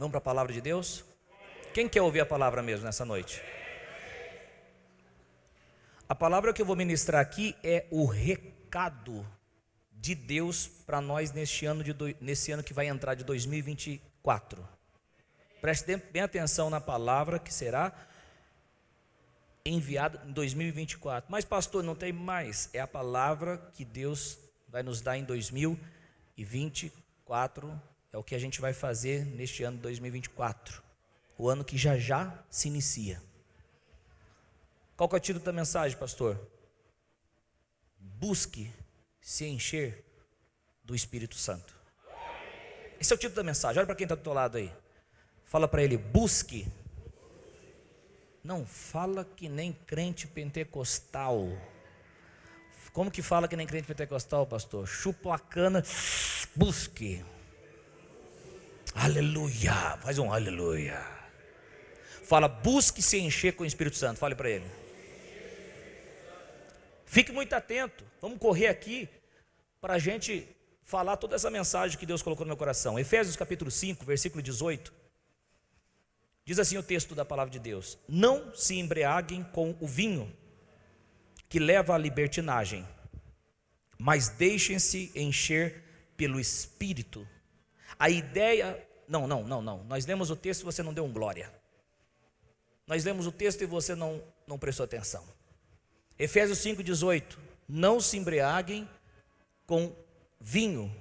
Vamos para a palavra de Deus? Quem quer ouvir a palavra mesmo nessa noite? A palavra que eu vou ministrar aqui é o recado de Deus para nós nesse ano que vai entrar de 2024. Preste bem atenção na palavra que será enviada em 2024. Mas pastor, não tem mais. É a palavra que Deus vai nos dar em 2024. É o que a gente vai fazer neste ano de 2024. O ano que já se inicia. Qual que é o título da mensagem, pastor? Busque se encher do Espírito Santo. Esse é o título da mensagem. Olha para quem está do teu lado aí. Fala para ele, busque. Não fala que nem crente pentecostal. Como que fala que nem crente pentecostal, pastor? Chupa a cana, busque. Aleluia. Faz um aleluia. Fala, busque se encher com o Espírito Santo. Fale para ele. Fique muito atento. Vamos correr aqui para a gente falar toda essa mensagem que Deus colocou no meu coração. Efésios capítulo 5, versículo 18. Diz assim o texto da palavra de Deus: não se embriaguem com o vinho, que leva à libertinagem, mas deixem-se encher pelo Espírito. A ideia... Não. Nós lemos o texto e você não deu um glória. Nós lemos o texto e você não prestou atenção. Efésios 5,18. Não se embriaguem com vinho,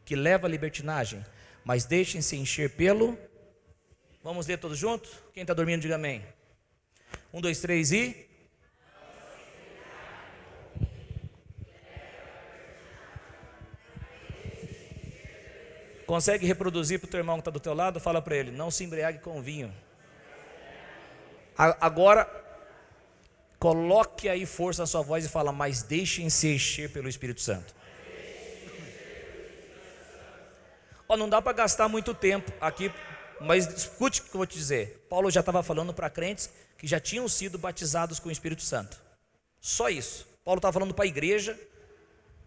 que leva à libertinagem, mas deixem-se encher pelo... Vamos ler todos juntos? Quem está dormindo, diga amém. 1, 2, 3 e... Consegue reproduzir para o teu irmão que está do teu lado? Fala para ele, não se embriague com vinho. Agora, coloque aí força na sua voz e fala, mas deixem-se encher pelo Espírito Santo. Não dá para gastar muito tempo aqui, mas escute o que eu vou te dizer. Paulo já estava falando para crentes que já tinham sido batizados com o Espírito Santo. Só isso. Paulo estava falando para a igreja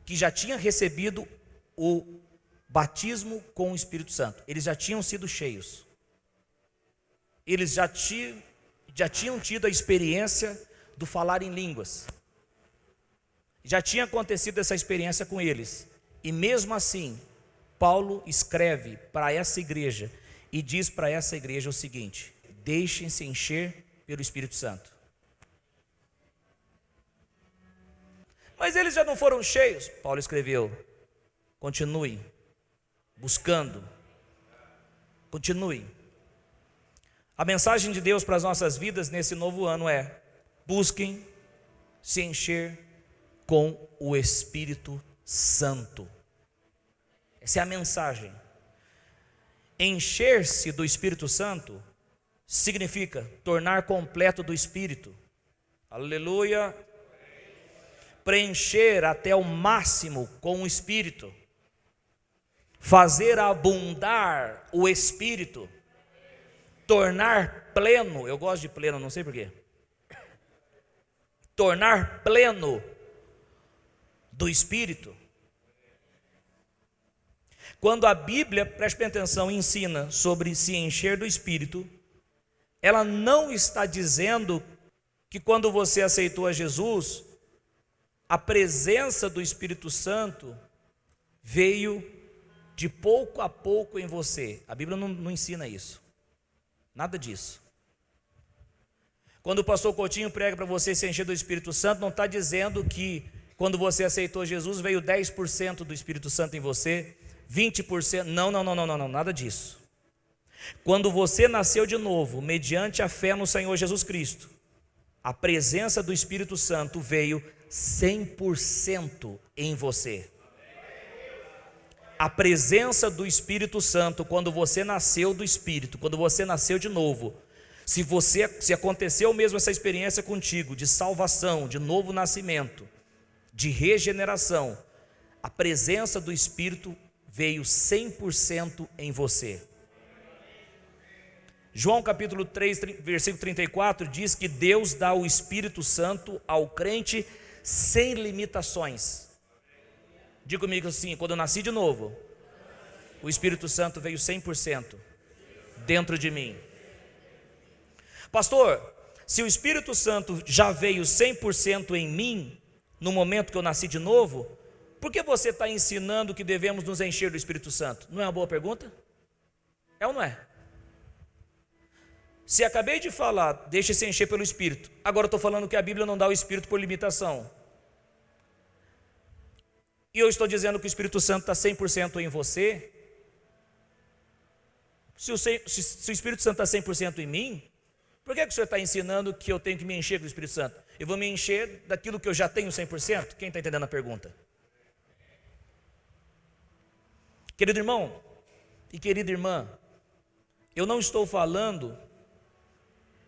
que já tinha recebido o batismo com o Espírito Santo. Eles já tinham sido cheios. Eles já tinham tido a experiência do falar em línguas. Já tinha acontecido essa experiência com eles. E mesmo assim, Paulo escreve para essa igreja e diz para essa igreja o seguinte: deixem-se encher pelo Espírito Santo. Mas eles já não foram cheios. Paulo escreveu, continuem buscando, continuem. A mensagem de Deus para as nossas vidas nesse novo ano é: busquem se encher com o Espírito Santo. Essa é a mensagem. Encher-se do Espírito Santo significa tornar completo do Espírito. Aleluia. Preencher até o máximo com o Espírito. Fazer abundar o Espírito. Tornar pleno, eu gosto de pleno, não sei porquê. Tornar pleno do Espírito. Quando a Bíblia, preste bem atenção, ensina sobre se encher do Espírito, ela não está dizendo que quando você aceitou a Jesus, a presença do Espírito Santo veio de pouco a pouco em você. A Bíblia não ensina isso. Nada disso. Quando o pastor Coutinho prega para você se encher do Espírito Santo, não está dizendo que quando você aceitou Jesus, veio 10% do Espírito Santo em você, 20%, não, nada disso. Quando você nasceu de novo, mediante a fé no Senhor Jesus Cristo, a presença do Espírito Santo veio 100% em você. A presença do Espírito Santo, quando você nasceu do Espírito, quando você nasceu de novo, se aconteceu mesmo essa experiência contigo, de salvação, de novo nascimento, de regeneração, a presença do Espírito veio 100% em você. João capítulo 3, versículo 34 diz que Deus dá o Espírito Santo ao crente sem limitações. Diga comigo assim: quando eu nasci de novo, o Espírito Santo veio 100% dentro de mim. Pastor, se o Espírito Santo já veio 100% em mim, no momento que eu nasci de novo, por que você está ensinando que devemos nos encher do Espírito Santo? Não é uma boa pergunta? É ou não é? Se acabei de falar, deixe-se encher pelo Espírito, agora eu estou falando que a Bíblia não dá o Espírito por limitação. E eu estou dizendo que o Espírito Santo está 100% em você. Se o Espírito Santo está 100% em mim, por que o senhor está ensinando que eu tenho que me encher do Espírito Santo? Eu vou me encher daquilo que eu já tenho 100%? Quem está entendendo a pergunta? Querido irmão e querida irmã, eu não estou falando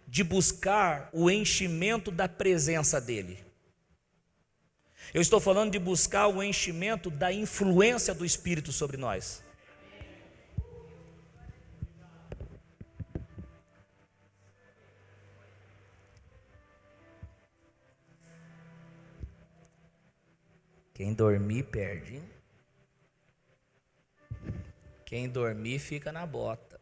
de buscar o enchimento da presença dEle. Eu estou falando de buscar o enchimento da influência do Espírito sobre nós. Quem dormir perde. Quem dormir fica na bota.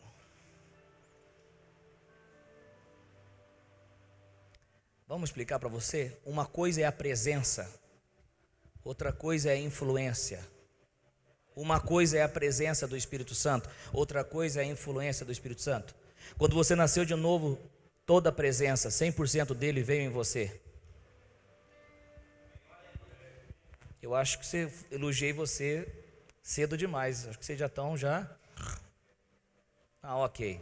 Vamos explicar para você? Uma coisa é a presença, outra coisa é a influência. Uma coisa é a presença do Espírito Santo, outra coisa é a influência do Espírito Santo. Quando você nasceu de novo, toda a presença, 100% dele veio em você. Eu acho que elogiei você cedo demais. Acho que vocês já estão já. Ok.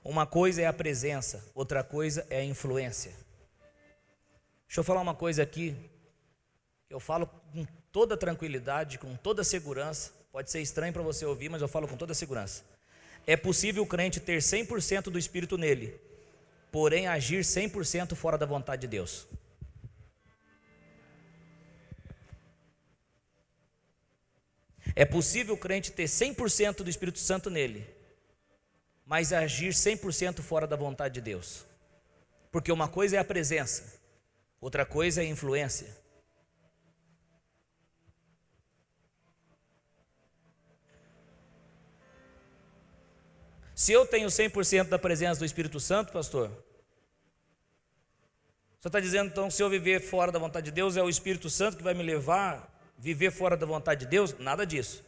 Uma coisa é a presença, outra coisa é a influência. Deixa eu falar uma coisa aqui. Eu falo com toda tranquilidade, com toda segurança. Pode ser estranho para você ouvir, mas eu falo com toda segurança. É possível o crente ter 100% do Espírito nele, porém agir 100% fora da vontade de Deus. É possível o crente ter 100% do Espírito Santo nele, mas agir 100% fora da vontade de Deus. Porque uma coisa é a presença, outra coisa é a influência. Se eu tenho 100% da presença do Espírito Santo, pastor, você está dizendo então que se eu viver fora da vontade de Deus, é o Espírito Santo que vai me levar a viver fora da vontade de Deus? Nada disso.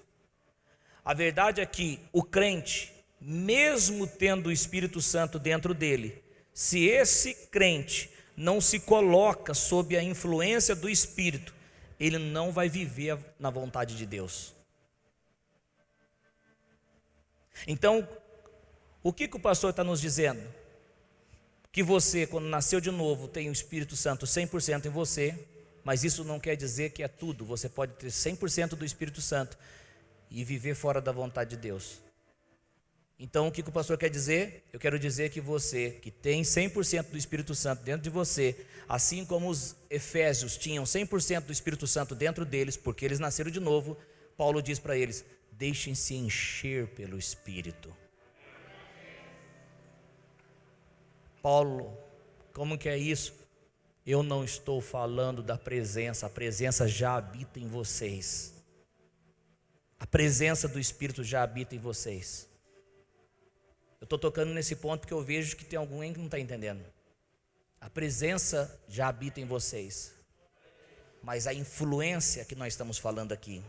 A verdade é que o crente, mesmo tendo o Espírito Santo dentro dele, se esse crente não se coloca sob a influência do Espírito, ele não vai viver na vontade de Deus. Então, o que o pastor está nos dizendo? Que você, quando nasceu de novo, tem o Espírito Santo 100% em você, mas isso não quer dizer que é tudo. Você pode ter 100% do Espírito Santo e viver fora da vontade de Deus. Então, o que o pastor quer dizer? Eu quero dizer que você, que tem 100% do Espírito Santo dentro de você, assim como os efésios tinham 100% do Espírito Santo dentro deles, porque eles nasceram de novo, Paulo diz para eles: deixem-se encher pelo Espírito. Paulo, como que é isso? Eu não estou falando da presença, a presença já habita em vocês. A presença do Espírito já habita em vocês. Eu estou tocando nesse ponto porque eu vejo que tem alguém que não está entendendo. A presença já habita em vocês, mas a influência que nós estamos falando aqui.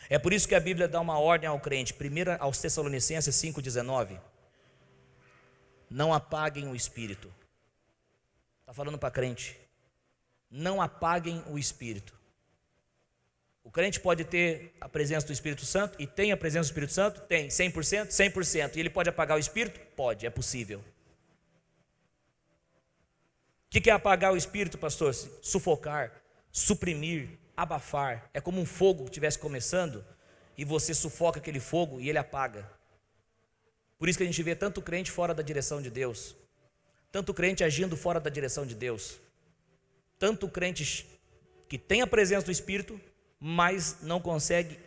É por isso que a Bíblia dá uma ordem ao crente, 1 aos Tessalonicenses 5,19. Não apaguem o Espírito. Está falando para crente. Não apaguem o Espírito. O crente pode ter a presença do Espírito Santo, e tem a presença do Espírito Santo? Tem, 100%? 100%. E ele pode apagar o Espírito? Pode, é possível. O que é apagar o Espírito, pastor? Sufocar, suprimir, abafar. É como um fogo que estivesse começando, e você sufoca aquele fogo e ele apaga. Por isso que a gente vê tanto crente fora da direção de Deus, tanto crente agindo fora da direção de Deus, tanto crente que tem a presença do Espírito, mas não consegue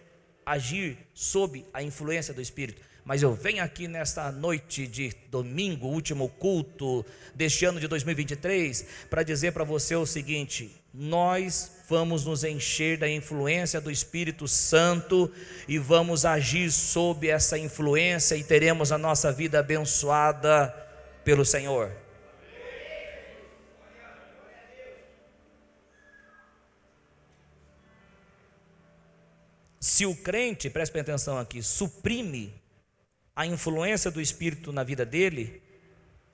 agir sob a influência do Espírito. Mas eu venho aqui nesta noite de domingo, último culto deste ano de 2023, para dizer para você o seguinte: nós vamos nos encher da influência do Espírito Santo e vamos agir sob essa influência e teremos a nossa vida abençoada pelo Senhor. Se o crente, preste atenção aqui, suprime a influência do Espírito na vida dele,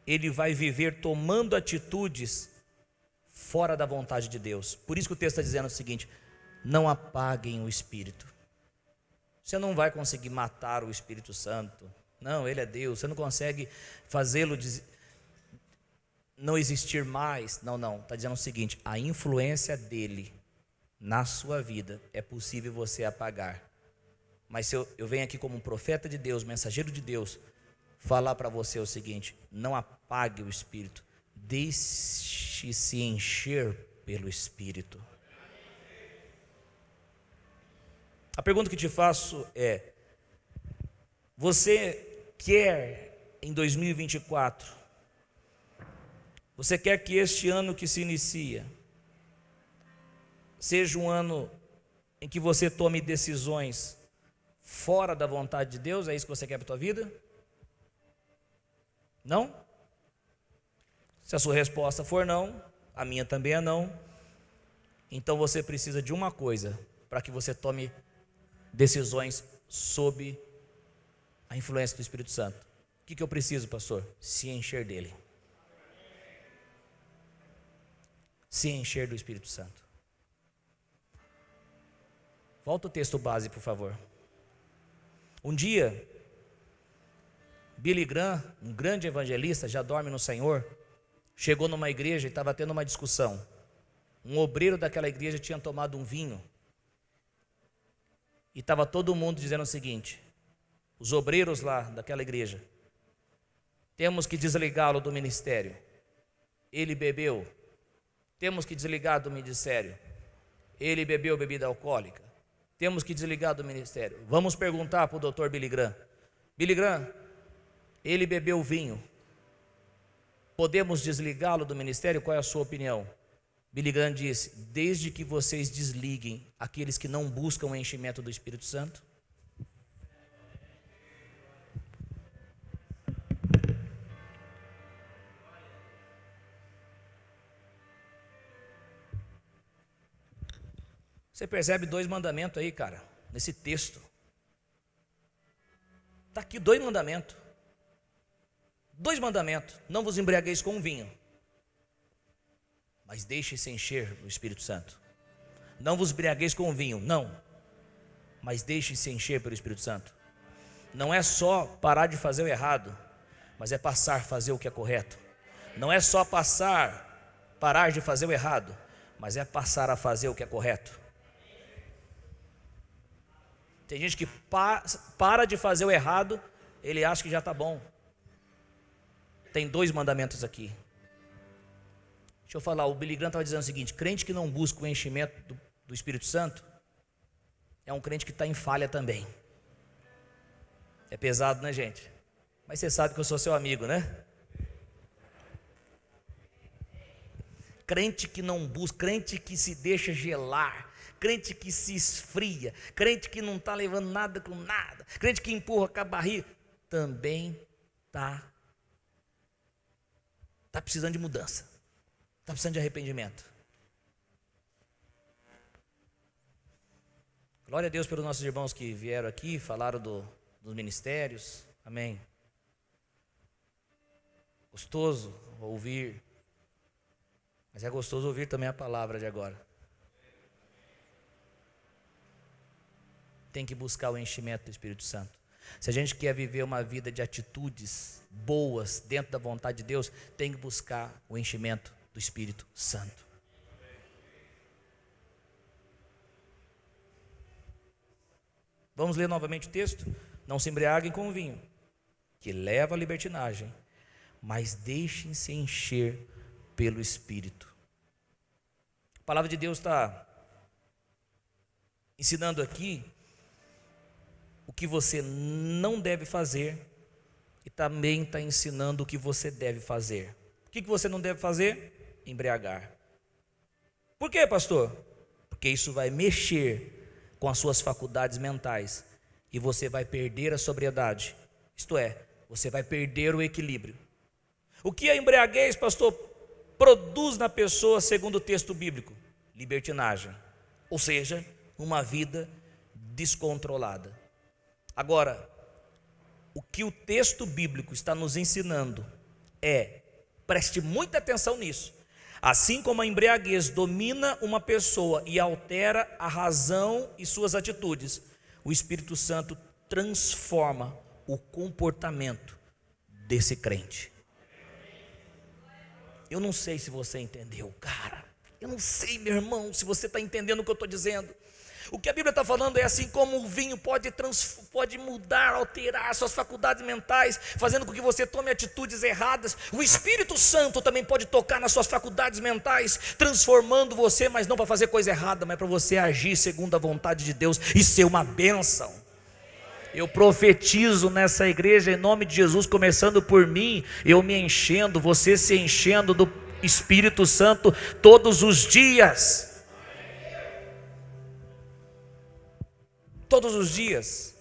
ele vai viver tomando atitudes fora da vontade de Deus. Por isso que o texto está dizendo o seguinte: não apaguem o Espírito. Você não vai conseguir matar o Espírito Santo. Não, ele é Deus. Você não consegue fazê-lo não existir mais. Não. Está dizendo o seguinte: a influência dele na sua vida é possível você apagar. Mas se eu venho aqui como um profeta de Deus, mensageiro de Deus, falar para você o seguinte: não apague o Espírito, deixe-se encher pelo Espírito. A pergunta que te faço é: você quer em 2024, você quer que este ano que se inicia seja um ano em que você tome decisões fora da vontade de Deus? É isso que você quer para a tua vida? Não? Se a sua resposta for não, a minha também é não, então você precisa de uma coisa para que você tome decisões sob a influência do Espírito Santo. O que eu preciso, pastor? Se encher dele. Se encher do Espírito Santo. Volta o texto base, por favor. Um dia, Billy Graham, um grande evangelista, já dorme no Senhor, chegou numa igreja e estava tendo uma discussão. Um obreiro daquela igreja tinha tomado um vinho e estava todo mundo dizendo o seguinte: os obreiros lá daquela igreja, temos que desligá-lo do ministério. Ele bebeu. Temos que desligar do ministério. Ele bebeu bebida alcoólica. Temos que desligar do ministério. Vamos perguntar para o doutor Billy Graham. Billy Graham, ele bebeu vinho. Podemos desligá-lo do ministério? Qual é a sua opinião? Billy Graham disse: desde que vocês desliguem aqueles que não buscam o enchimento do Espírito Santo. Você percebe 2 mandamentos aí, cara, nesse texto. Está aqui 2 mandamentos. 2 mandamentos. Não vos embriagueis com vinho, mas deixe-se encher do Espírito Santo. Não vos embriagueis com vinho, não, mas deixe-se encher pelo Espírito Santo. Não é só parar de fazer o errado, mas é passar a fazer o que é correto. Não é só parar de fazer o errado, mas é passar a fazer o que é correto. Tem gente que para de fazer o errado, ele acha que já está bom. Tem 2 mandamentos aqui. Deixa eu falar, o Billy Graham estava dizendo o seguinte: crente que não busca o enchimento do Espírito Santo é um crente que está em falha também. É pesado, né, gente? Mas você sabe que eu sou seu amigo, né? Crente que não busca, crente que se deixa gelar, crente que se esfria, crente que não está levando nada com nada, crente que empurra com a barriga, também está precisando de mudança, está precisando de arrependimento. Glória a Deus pelos nossos irmãos que vieram aqui, falaram dos ministérios, amém. Gostoso ouvir, mas é gostoso ouvir também a palavra de agora. Tem que buscar o enchimento do Espírito Santo. Se a gente quer viver uma vida de atitudes boas dentro da vontade de Deus, tem que buscar o enchimento do Espírito Santo. Vamos ler novamente o texto? Não se embriaguem com o vinho, que leva à libertinagem, mas deixem-se encher pelo Espírito. A palavra de Deus está ensinando aqui o que você não deve fazer e também está ensinando o que você deve fazer. O que você não deve fazer? Embriagar. Por quê, pastor? Porque isso vai mexer com as suas faculdades mentais e você vai perder a sobriedade. Isto é, você vai perder o equilíbrio. O que a embriaguez, pastor, produz na pessoa segundo o texto bíblico? Libertinagem, ou seja, uma vida descontrolada. Agora, o que o texto bíblico está nos ensinando preste muita atenção nisso, assim como a embriaguez domina uma pessoa e altera a razão e suas atitudes, o Espírito Santo transforma o comportamento desse crente. Eu não sei se você entendeu, cara. Eu não sei, meu irmão, se você está entendendo o que eu estou dizendo. O que a Bíblia está falando é assim como o vinho pode mudar, alterar suas faculdades mentais, fazendo com que você tome atitudes erradas. O Espírito Santo também pode tocar nas suas faculdades mentais, transformando você, mas não para fazer coisa errada, mas para você agir segundo a vontade de Deus e ser uma bênção. Eu profetizo nessa igreja em nome de Jesus, começando por mim, eu me enchendo, você se enchendo do Espírito Santo todos os dias. Todos os dias.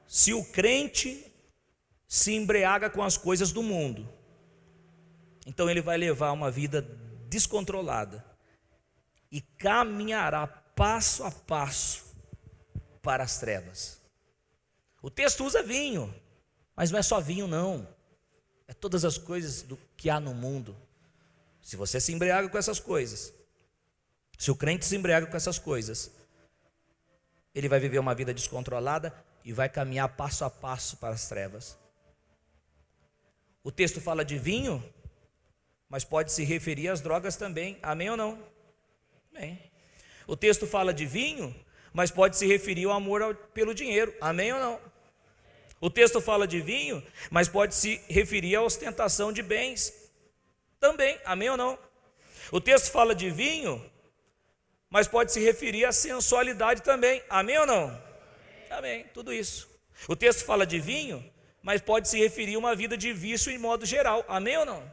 Se o crente se embriaga com as coisas do mundo, então ele vai levar uma vida descontrolada e caminhará passo a passo para as trevas. O texto usa vinho, mas não é só vinho não, é todas as coisas que há no mundo. Se você se embriaga com essas coisas, se o crente se embriaga com essas coisas, ele vai viver uma vida descontrolada e vai caminhar passo a passo para as trevas. O texto fala de vinho, mas pode se referir às drogas também, amém ou não? Amém. O texto fala de vinho, mas pode se referir ao amor pelo dinheiro, amém ou não? O texto fala de vinho, mas pode se referir à ostentação de bens, também, amém ou não? O texto fala de vinho, mas pode se referir à sensualidade também, amém ou não? Amém, tudo isso. O texto fala de vinho, mas pode se referir a uma vida de vício em modo geral, amém ou não?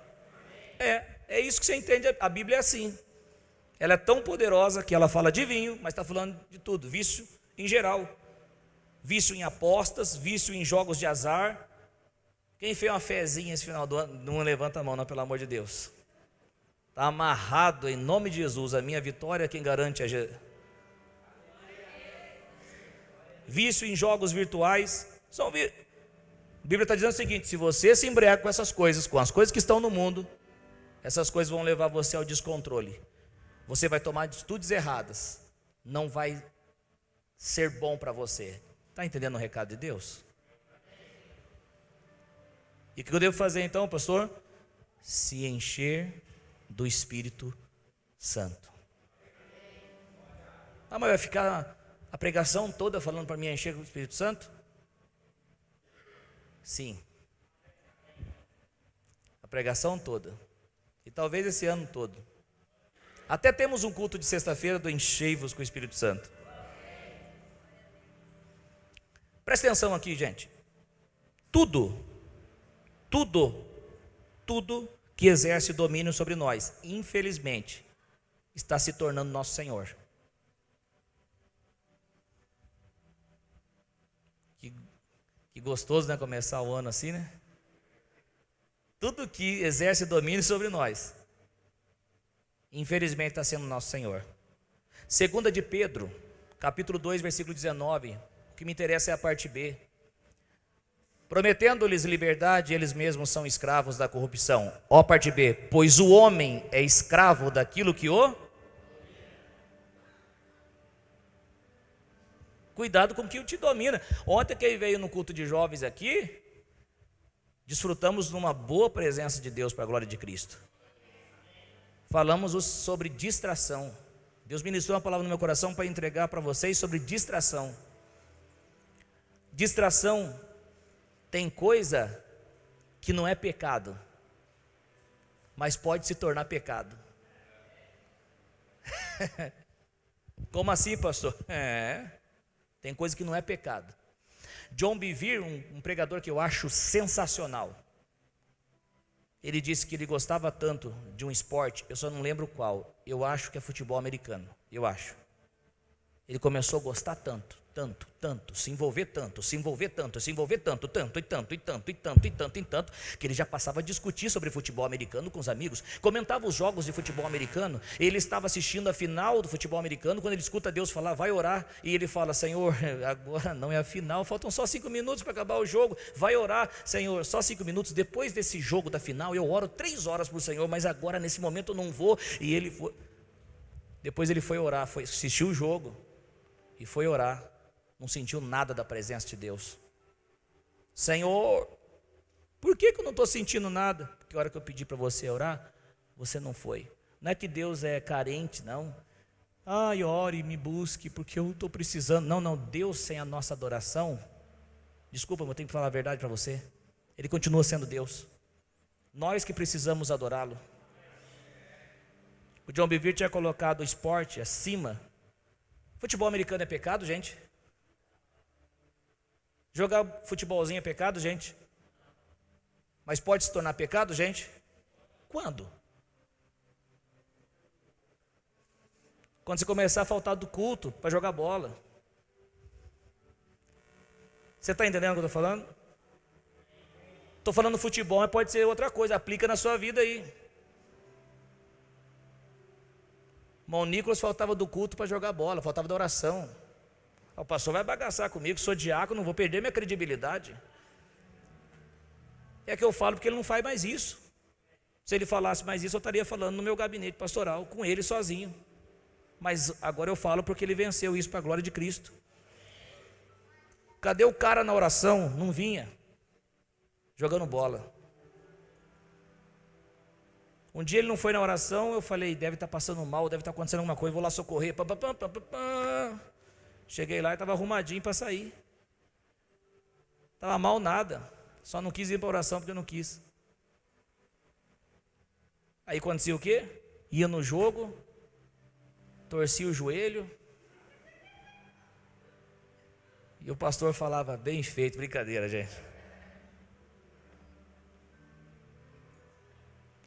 É isso que você entende, a Bíblia é assim. Ela é tão poderosa que ela fala de vinho, mas está falando de tudo, vício em geral. Vício em apostas, vício em jogos de azar. Quem fez uma fezinha esse final do ano, não levanta a mão não, pelo amor de Deus. Está amarrado em nome de Jesus, a minha vitória quem garante é vício em jogos virtuais. A Bíblia está dizendo o seguinte: se você se embriaga com essas coisas, com as coisas que estão no mundo, essas coisas vão levar você ao descontrole. Você vai tomar atitudes erradas, não vai ser bom para você. Está entendendo o recado de Deus? E o que eu devo fazer então, pastor? Se encher do Espírito Santo. Ah, mas vai ficar a pregação toda falando para mim encher do Espírito Santo? Sim. A pregação toda. E talvez esse ano todo. Até temos um culto de sexta-feira do enchei-vos com o Espírito Santo. Presta atenção aqui, gente. Tudo que exerce domínio sobre nós, infelizmente, está se tornando nosso Senhor. Que gostoso, né? Começar o ano assim, né? Tudo que exerce domínio sobre nós, infelizmente, está sendo nosso Senhor. 2 de Pedro, capítulo 2, versículo 19. O que me interessa é a parte B. Prometendo-lhes liberdade, eles mesmos são escravos da corrupção. Ó, parte B. Pois o homem é escravo daquilo que o... Cuidado com o que te domina. Ontem quem veio no culto de jovens aqui, desfrutamos de uma boa presença de Deus para a glória de Cristo. Falamos sobre distração. Deus ministrou uma palavra no meu coração para entregar para vocês sobre distração. Distração tem coisa que não é pecado, mas pode se tornar pecado. Como assim, pastor? Tem coisa que não é pecado. John Bevere, um pregador que eu acho sensacional, Ele disse que ele gostava tanto de um esporte, eu só não lembro qual, eu acho que é futebol americano, eu acho. Ele começou a gostar tanto, se envolver tanto, que ele já passava a discutir sobre futebol americano com os amigos, comentava os jogos de futebol americano. Ele estava assistindo a final do futebol americano, quando ele escuta Deus falar, vai orar, e ele fala, Senhor, agora não é a final, faltam só 5 minutos para acabar o jogo, vai orar, Senhor, só 5 minutos, depois desse jogo da final, eu oro 3 horas para o Senhor, mas agora nesse momento eu não vou, e ele foi, depois ele foi orar, foi assistir o jogo, e foi orar, não sentiu nada da presença de Deus. Senhor, por que eu não estou sentindo nada? Porque a hora que eu pedi para você orar, você não foi. Não é que Deus é carente, não. Ai, ore, me busque, porque eu estou precisando. Não, Deus sem a nossa adoração, desculpa, mas eu tenho que falar a verdade para você, Ele continua sendo Deus. Nós que precisamos adorá-lo. O John Bevere tinha colocado o esporte acima. Futebol americano é pecado, gente? Jogar futebolzinho é pecado, gente? Mas pode se tornar pecado, gente? Quando? Quando você começar a faltar do culto para jogar bola. Você está entendendo o que eu estou falando? Estou falando futebol, mas pode ser outra coisa, aplica na sua vida aí. Irmão Nicolas faltava do culto para jogar bola, faltava da oração. O pastor vai bagaçar comigo, sou diácono, não vou perder minha credibilidade. É que eu falo porque ele não faz mais isso. Se ele falasse mais isso, eu estaria falando no meu gabinete pastoral, com ele sozinho. Mas agora eu falo porque ele venceu isso para a glória de Cristo. Cadê o cara na oração? Não vinha. Jogando bola. Um dia ele não foi na oração, eu falei, deve estar passando mal, deve estar acontecendo alguma coisa, vou lá socorrer. Cheguei lá e estava arrumadinho para sair. Estava mal nada, só não quis ir para a oração porque eu não quis. Aí acontecia o quê? Ia no jogo, torcia o joelho, e o pastor falava, bem feito, brincadeira, gente.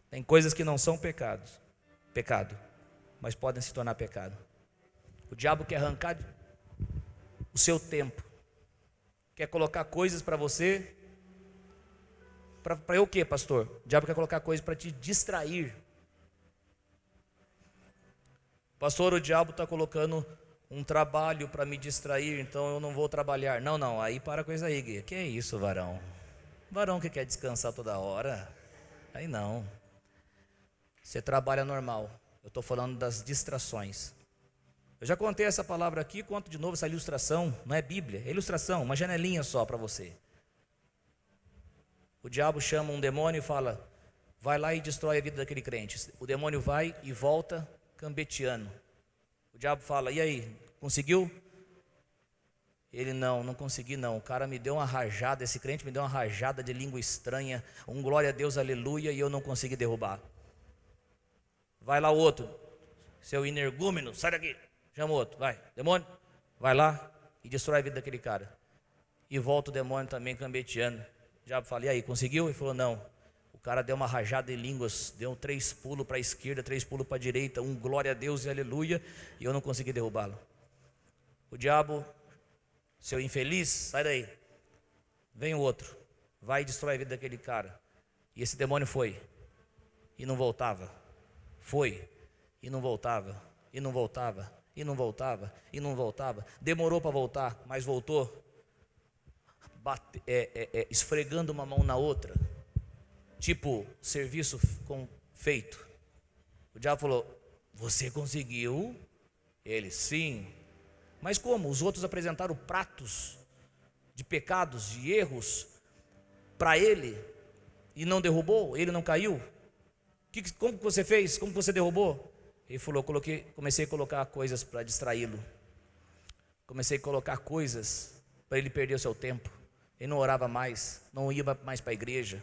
Tem coisas que não são pecado, mas podem se tornar pecado. O diabo quer arrancar o seu tempo, quer colocar coisas para você, para o quê, pastor? O diabo quer colocar coisas para te distrair. Pastor, o diabo está colocando um trabalho para me distrair, então eu não vou trabalhar. Não, aí para com isso aí, Gui. Que é isso, varão? Varão que quer descansar toda hora? Aí não. Você trabalha normal. Eu estou falando das distrações. Eu já contei essa palavra aqui, conto de novo essa ilustração. Não é Bíblia, é ilustração, uma janelinha só para você. O diabo chama um demônio e fala, vai lá e destrói a vida daquele crente. O demônio vai e volta cambeteando. O diabo fala, e aí, conseguiu? Ele, não consegui não. O cara me deu uma rajada, esse crente me deu uma rajada de língua estranha, um glória a Deus, aleluia, e eu não consegui derrubar. Vai lá o outro, seu energúmeno, sai daqui, chama o outro, vai, demônio, vai lá e destrói a vida daquele cara. E volta o demônio também cambeteando. O diabo fala, e aí, conseguiu? Ele falou, não. O cara deu uma rajada de línguas, deu 3 pulos para a esquerda, 3 pulos para a direita, um glória a Deus e aleluia, e eu não consegui derrubá-lo. O diabo, seu infeliz, sai daí. Vem o outro, vai e destrói a vida daquele cara. E esse demônio foi, e não voltava. Foi, e não voltava, e não voltava, e não voltava, e não voltava. Demorou para voltar, mas voltou. Esfregando uma mão na outra, tipo serviço feito. O diabo falou, você conseguiu? Ele, sim. Mas como? Os outros apresentaram pratos de pecados, de erros para ele, e não derrubou, ele não caiu. Como que você fez? Como que você derrubou? Ele falou, comecei a colocar coisas para distraí-lo. Comecei a colocar coisas para ele perder o seu tempo. Ele não orava mais, não ia mais para a igreja.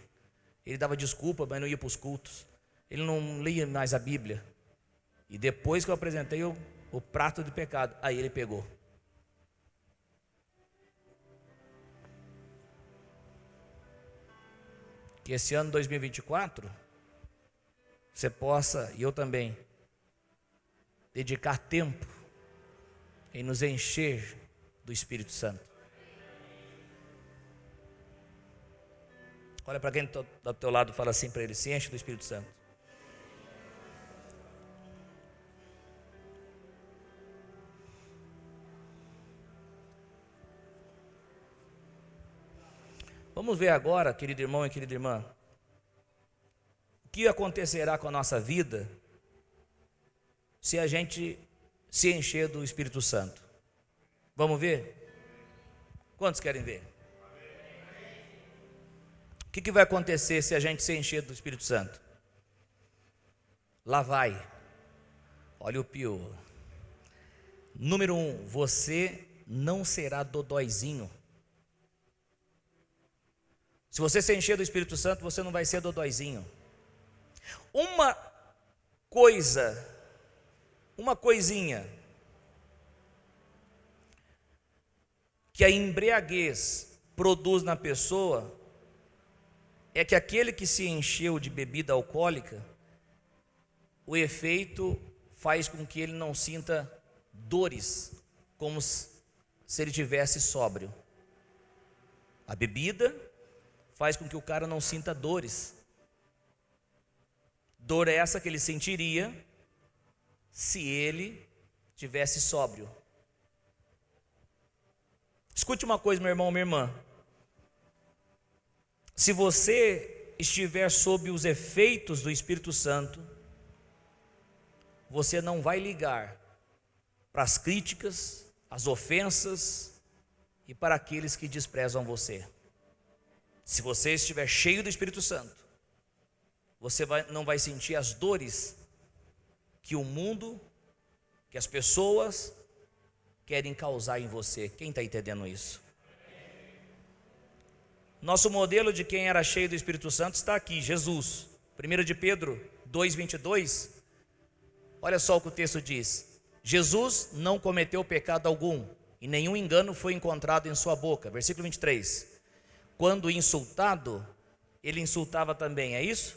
Ele dava desculpa, mas não ia para os cultos. Ele não lia mais a Bíblia. E depois que eu apresentei o prato de pecado, aí ele pegou. que esse ano 2024 você possa, e eu também, dedicar tempo em nos encher do Espírito Santo. Olha para quem está do teu lado e fala assim para ele: se enche do Espírito Santo. Vamos ver agora, querido irmão e querida irmã, o que acontecerá com a nossa vida se a gente se encher do Espírito Santo. Vamos ver? Quantos querem ver? O que vai acontecer se a gente se encher do Espírito Santo? Lá vai. Olha o pior. Número 1, você não será dodóizinho. Se você se encher do Espírito Santo, você não vai ser dodóizinho. Uma coisinha que a embriaguez produz na pessoa é que aquele que se encheu de bebida alcoólica, o efeito faz com que ele não sinta dores, como se ele tivesse sóbrio. A bebida faz com que o cara não sinta dores. Dor é essa que ele sentiria se ele tivesse sóbrio. Escute uma coisa, meu irmão, minha irmã. Se você estiver sob os efeitos do Espírito Santo, você não vai ligar para as críticas, as ofensas e para aqueles que desprezam você. Se você estiver cheio do Espírito Santo, você não vai sentir as dores que o mundo, que as pessoas querem causar em você. Quem está entendendo isso? Nosso modelo de quem era cheio do Espírito Santo está aqui, Jesus. 1 de Pedro 2,22. Olha só o que o texto diz: Jesus não cometeu pecado algum, e nenhum engano foi encontrado em sua boca. Versículo 23. Quando insultado, ele insultava também, é isso?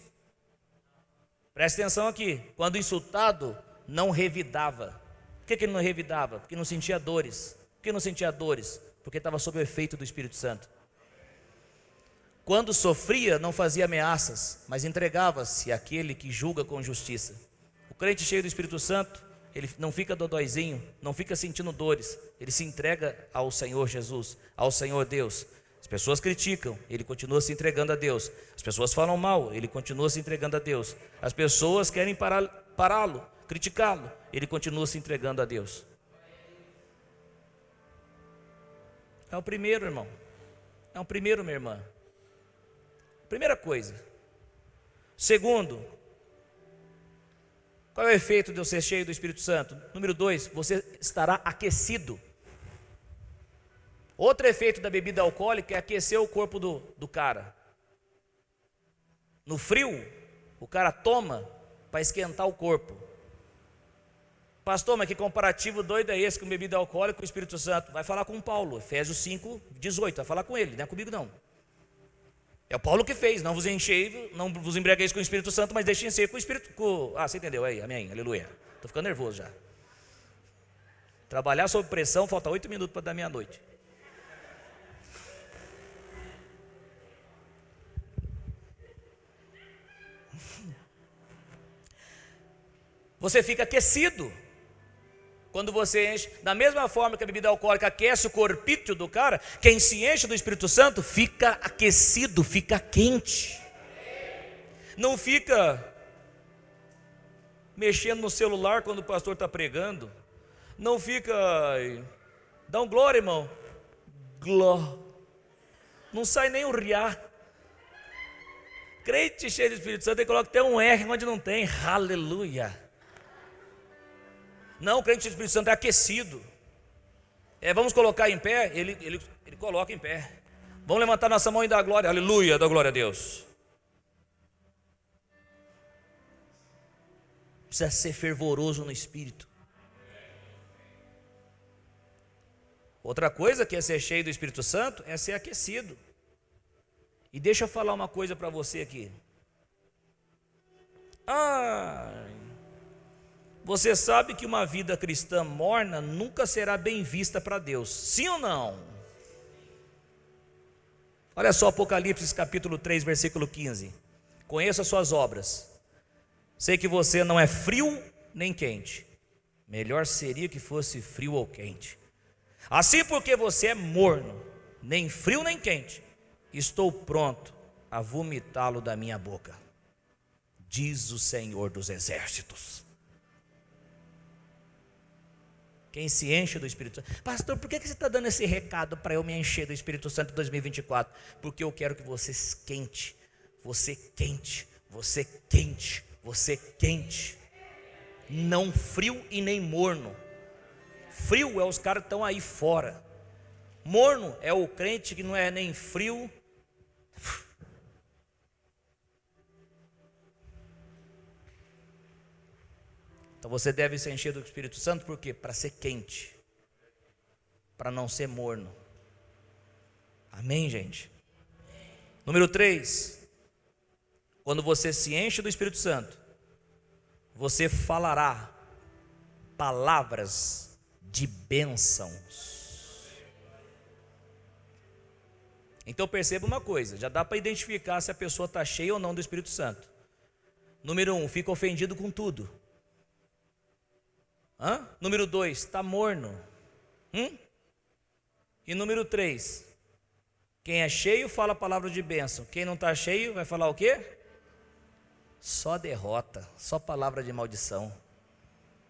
Presta atenção aqui. Quando insultado, não revidava. Por que ele não revidava? Porque não sentia dores. Por que não sentia dores? Porque estava sob o efeito do Espírito Santo. Quando sofria, não fazia ameaças, mas entregava-se àquele que julga com justiça. O crente cheio do Espírito Santo, ele não fica dodóizinho, não fica sentindo dores. Ele se entrega ao Senhor Jesus, ao Senhor Deus. As pessoas criticam, ele continua se entregando a Deus. As pessoas falam mal, ele continua se entregando a Deus. As pessoas querem pará-lo, criticá-lo, ele continua se entregando a Deus. É o primeiro, irmão. É o primeiro, minha irmã. Primeira coisa. Segundo, qual é o efeito de eu ser cheio do Espírito Santo? Número 2, você estará aquecido. Outro efeito da bebida alcoólica é aquecer o corpo do cara. No frio, o cara toma para esquentar o corpo. Pastor, mas que comparativo doido é esse com bebida alcoólica e o Espírito Santo? Vai falar com Paulo, Efésios 5:18, vai falar com ele, não é comigo não. É o Paulo que fez: não vos enchei, não vos embriagueis com o Espírito Santo, mas deixem ser com o Espírito. Você entendeu aí? Amém, aleluia. Estou ficando nervoso já. Trabalhar sob pressão, falta 8 minutos para dar meia-noite. Você fica aquecido quando você enche. Da mesma forma que a bebida alcoólica aquece o corpício do cara, quem se enche do Espírito Santo fica aquecido, fica quente. Não fica mexendo no celular quando o pastor está pregando. Não fica... Dá um glória, irmão. Gló. Não sai nem um riá. Crente cheio do Espírito Santo, ele coloca até um R onde não tem. Aleluia. Não, o crente do Espírito Santo é aquecido. Vamos colocar em pé, ele coloca em pé. Vamos levantar nossa mão e dar glória, aleluia, dá glória a Deus. Precisa ser fervoroso no Espírito. Outra coisa que é ser cheio do Espírito Santo é ser aquecido. E deixa eu falar uma coisa para você aqui. Você sabe que uma vida cristã morna nunca será bem vista para Deus, sim ou não? Olha só Apocalipse capítulo 3, versículo 15. Conheço as suas obras, sei que você não é frio nem quente, melhor seria que fosse frio ou quente. Assim, porque você é morno, nem frio nem quente, estou pronto a vomitá-lo da minha boca, diz o Senhor dos Exércitos. Quem se enche do Espírito Santo. Pastor, por que você está dando esse recado para eu me encher do Espírito Santo em 2024? Porque eu quero que você quente, você quente, você quente, você quente. Não frio e nem morno. Frio é os caras que estão aí fora. Morno é o crente que não é nem frio. Então você deve se encher do Espírito Santo, por quê? Para ser quente, para não ser morno. Amém, gente? Número 3, quando você se enche do Espírito Santo, você falará palavras de bênçãos. Então perceba uma coisa, já dá para identificar se a pessoa está cheia ou não do Espírito Santo. Número 1, fica ofendido com tudo. Número 2, está morno. E número 3, quem é cheio fala a palavra de bênção. Quem não está cheio vai falar o quê? Só derrota, só palavra de maldição.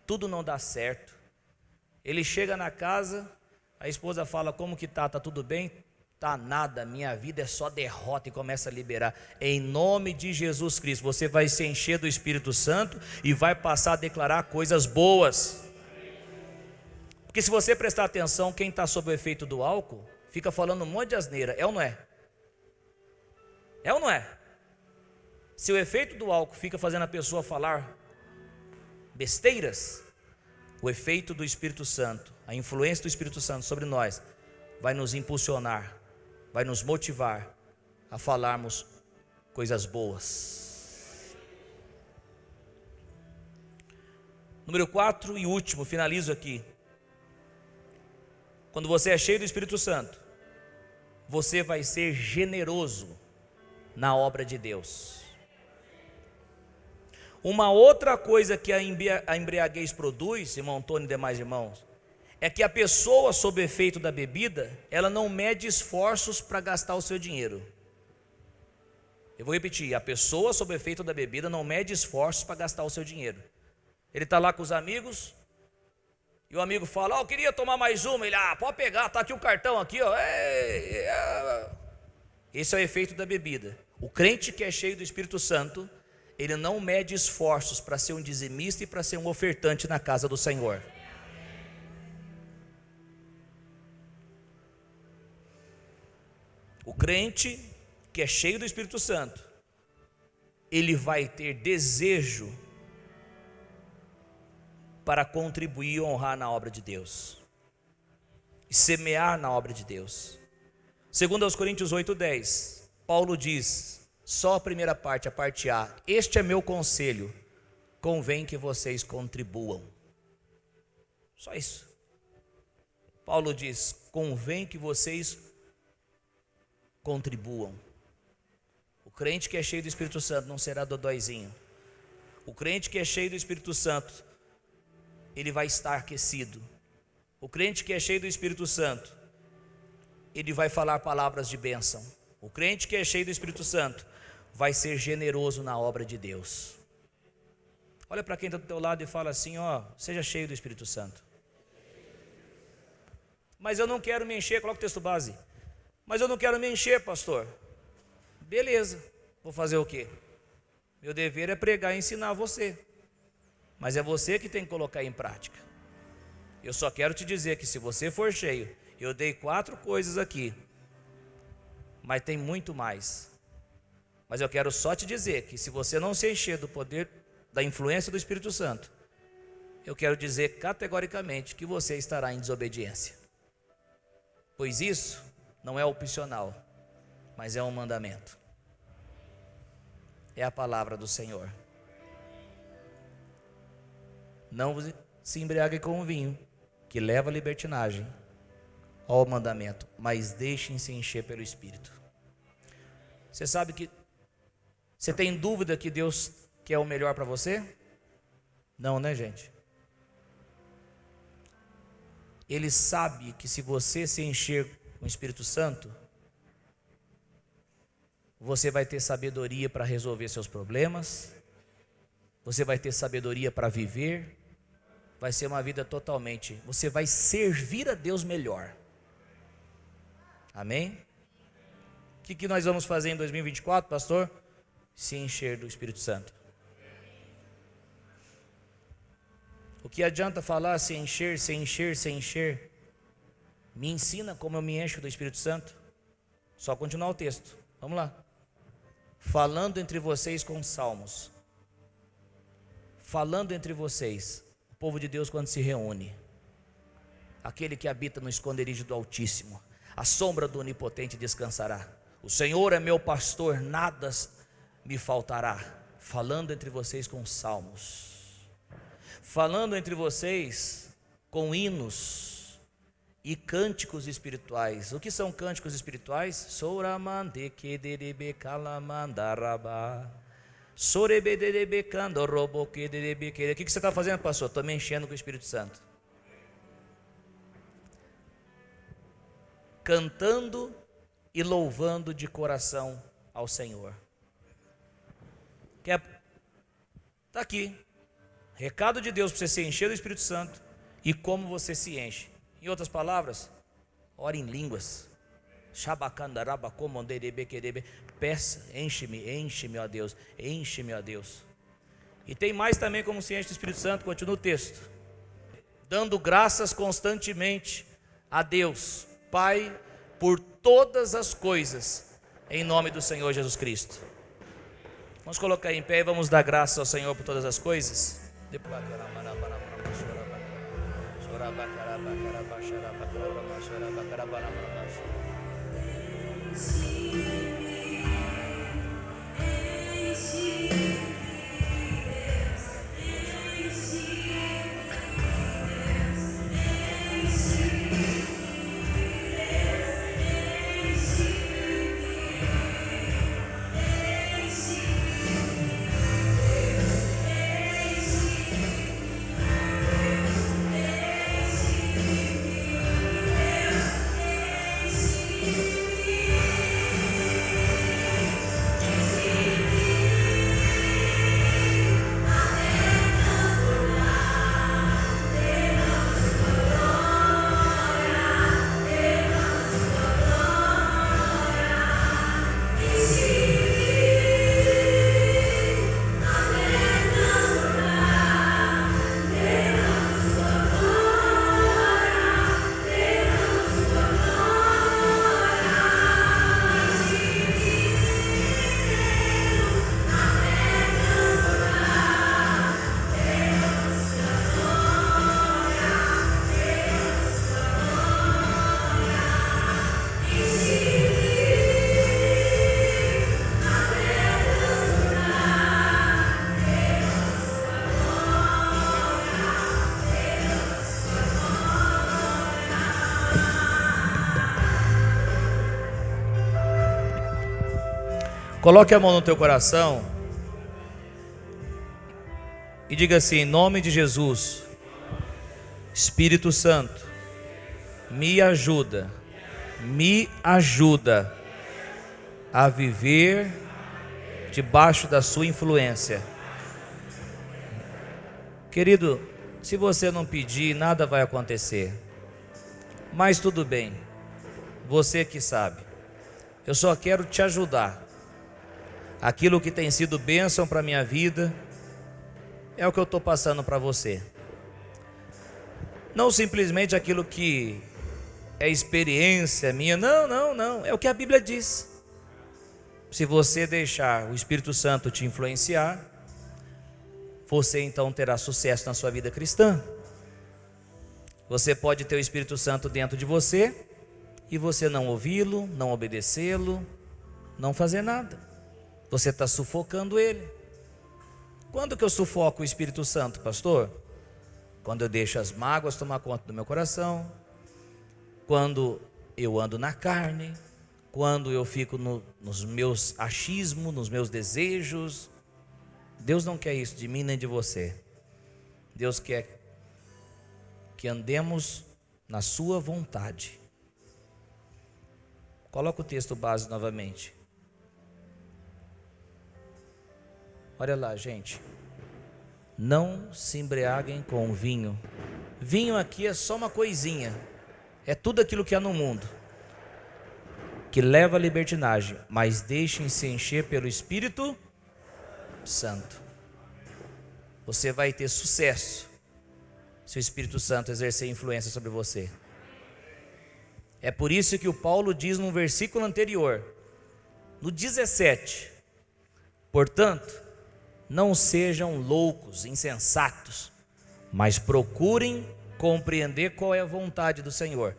Tudo não dá certo. Ele chega na casa, a esposa fala: como que tá? Tá tudo bem? Tá nada, minha vida é só derrota, e começa a liberar. Em nome de Jesus Cristo, você vai se encher do Espírito Santo e vai passar a declarar coisas boas. Porque se você prestar atenção, quem está sob o efeito do álcool fica falando um monte de asneira, é ou não é? É ou não é? Se o efeito do álcool fica fazendo a pessoa falar besteiras, o efeito do Espírito Santo, a influência do Espírito Santo sobre nós, vai nos impulsionar, vai nos motivar a falarmos coisas boas. Número 4 e último, finalizo aqui. Quando você é cheio do Espírito Santo, você vai ser generoso na obra de Deus. Uma outra coisa que a embriaguez produz, irmão Antônio e demais irmãos, é que a pessoa sob efeito da bebida, ela não mede esforços para gastar o seu dinheiro. Eu vou repetir, a pessoa sob efeito da bebida não mede esforços para gastar o seu dinheiro. Ele está lá com os amigos, e o amigo fala: eu queria tomar mais uma. Ele: pode pegar, está aqui o cartão aqui, ó. Esse é o efeito da bebida. O crente que é cheio do Espírito Santo, ele não mede esforços para ser um dizimista e para ser um ofertante na casa do Senhor. O crente que é cheio do Espírito Santo, ele vai ter desejo para contribuir e honrar na obra de Deus, e semear na obra de Deus. Segundo aos Coríntios 8:10, Paulo diz, só a primeira parte, a parte A: este é meu conselho, convém que vocês contribuam. Só isso. Paulo diz: convém que vocês contribuam. O crente que é cheio do Espírito Santo não será dodóizinho. O crente que é cheio do Espírito Santo, ele vai estar aquecido. O crente que é cheio do Espírito Santo, ele vai falar palavras de bênção. O crente que é cheio do Espírito Santo vai ser generoso na obra de Deus. Olha para quem está do teu lado e fala assim: seja cheio do Espírito Santo. Mas eu não quero me encher, coloca o texto base. Mas eu não quero me encher, pastor. Beleza, vou fazer o quê? Meu dever é pregar e ensinar você. Mas é você que tem que colocar em prática. Eu só quero te dizer que se você for cheio, eu dei 4 coisas aqui, mas tem muito mais. Mas eu quero só te dizer que se você não se encher do poder, da influência do Espírito Santo, eu quero dizer categoricamente que você estará em desobediência. Pois isso não é opcional, mas é um mandamento. é a palavra do Senhor. Não se embriague com o vinho, que leva à libertinagem, ao mandamento, mas deixem-se encher pelo Espírito. Você sabe que você tem dúvida que Deus quer o melhor para você? Não, né, gente? Ele sabe que se você se encher com o Espírito Santo, você vai ter sabedoria para resolver seus problemas, você vai ter sabedoria para viver, vai ser uma vida totalmente, você vai servir a Deus melhor. Amém? O que nós vamos fazer em 2024, pastor? Se encher do Espírito Santo. O que adianta falar se encher, se encher, se encher? Me ensina como eu me encho do Espírito Santo. Só continuar o texto. Vamos lá. Falando entre vocês com salmos. Falando entre vocês. O povo de Deus quando se reúne. Aquele que habita no esconderijo do Altíssimo. A sombra do Onipotente descansará. O Senhor é meu pastor, nada me faltará. Falando entre vocês com salmos. Falando entre vocês com hinos e cânticos espirituais. O que são cânticos espirituais? Soramande kederebe kalamandaraba. Sorebederebe kandorobo kederebe kere. O que você está fazendo, pastor? Estou me enchendo com o Espírito Santo. Cantando e louvando de coração ao Senhor. Está aqui. Recado de Deus para você se encher do Espírito Santo e como você se enche. Em outras palavras, ore em línguas. Peça, enche-me, ó Deus, enche-me, ó Deus. E tem mais também como se enche do Espírito Santo, continua o texto. Dando graças constantemente a Deus, Pai, por todas as coisas, em nome do Senhor Jesus Cristo. Vamos colocar em pé e vamos dar graças ao Senhor por todas as coisas. Coloque a mão no teu coração e diga assim: em nome de Jesus, Espírito Santo, me ajuda a viver debaixo da sua influência. Querido, se você não pedir, nada vai acontecer, mas tudo bem, você que sabe. Eu só quero te ajudar. Aquilo que tem sido bênção para a minha vida é o que eu estou passando para você. Não simplesmente aquilo que é experiência minha, não, é o que a Bíblia diz. Se você deixar o Espírito Santo te influenciar, você então terá sucesso na sua vida cristã. Você pode ter o Espírito Santo dentro de você e você não ouvi-lo, não obedecê-lo, não fazer nada. Você está sufocando ele. Quando que eu sufoco o Espírito Santo, pastor? Quando eu deixo as mágoas tomar conta do meu coração, quando eu ando na carne, quando eu fico nos meus achismos, nos meus desejos. Deus não quer isso de mim nem de você. Deus quer que andemos na sua vontade. Coloca o texto base novamente. Olha lá, gente. Não se embriaguem com vinho. Vinho aqui é só uma coisinha. É tudo aquilo que há no mundo, que leva à libertinagem. Mas deixem-se encher pelo Espírito Santo. Você vai ter sucesso se o Espírito Santo exercer influência sobre você. É por isso que o Paulo diz no versículo anterior, no 17: portanto, não sejam loucos, insensatos, mas procurem compreender qual é a vontade do Senhor.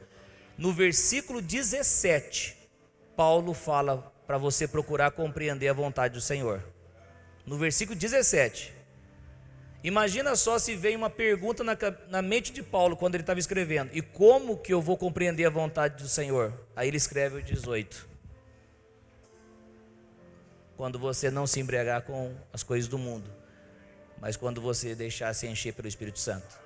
No versículo 17, Paulo fala para você procurar compreender a vontade do Senhor. No versículo 17. Imagina só se veio uma pergunta na mente de Paulo quando ele estava escrevendo: e como que eu vou compreender a vontade do Senhor? Aí ele escreve o 18: quando você não se embriagar com as coisas do mundo, mas quando você deixar se encher pelo Espírito Santo.